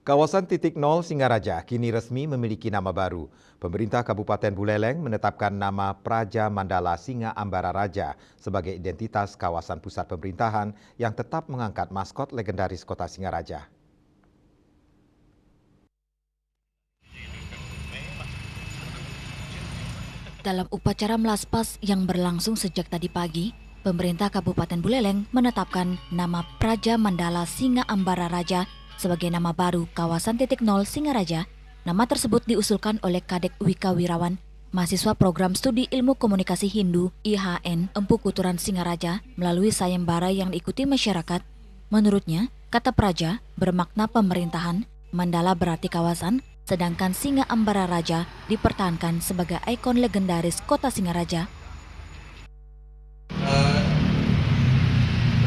Kawasan titik nol Singaraja kini resmi memiliki nama baru. Pemerintah Kabupaten Buleleng menetapkan nama Praja Mandala Singa Ambara Raja sebagai identitas kawasan pusat pemerintahan yang tetap mengangkat maskot legendaris kota Singaraja. Dalam upacara melaspas yang berlangsung sejak tadi pagi, pemerintah Kabupaten Buleleng menetapkan nama Praja Mandala Singa Ambara Raja sebagai nama baru kawasan titik nol Singaraja. Nama tersebut diusulkan oleh Kadek Wika Wirawan, mahasiswa program studi ilmu komunikasi Hindu IHN Empu Kuturan Singaraja melalui sayembara yang diikuti masyarakat. Menurutnya, kata Praja bermakna pemerintahan, Mandala berarti kawasan, sedangkan Singa Ambara Raja dipertahankan sebagai ikon legendaris kota Singaraja.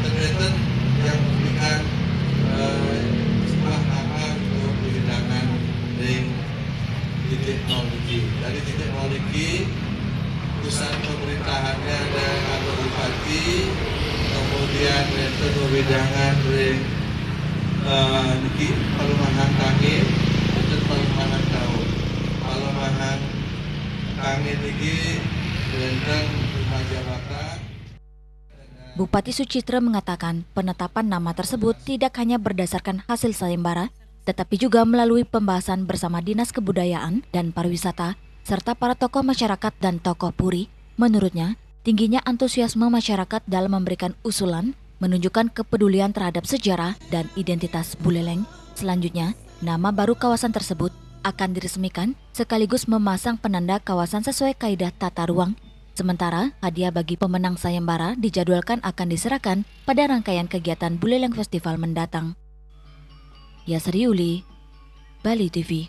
Kegiatan yang memberikan sebuah nama untuk hidangan ring titik nol iki. Dari titik nol iki, pusat pemerintahannya ada kantor bupati, kemudian itu hidangan ring niki Palumangan Kangin, itu Palumangan Tahun. Palumangan Kangin iki benteng rumah jabatan. Bupati Sucitra mengatakan penetapan nama tersebut tidak hanya berdasarkan hasil sayembara, tetapi juga melalui pembahasan bersama Dinas Kebudayaan dan Pariwisata, serta para tokoh masyarakat dan tokoh puri. Menurutnya, tingginya antusiasme masyarakat dalam memberikan usulan menunjukkan kepedulian terhadap sejarah dan identitas Buleleng. Selanjutnya, nama baru kawasan tersebut akan diresmikan sekaligus memasang penanda kawasan sesuai kaidah tata ruang. Sementara, hadiah bagi pemenang sayembara dijadwalkan akan diserahkan pada rangkaian kegiatan Buleleng Festival mendatang. Yasri Uli, Bali TV.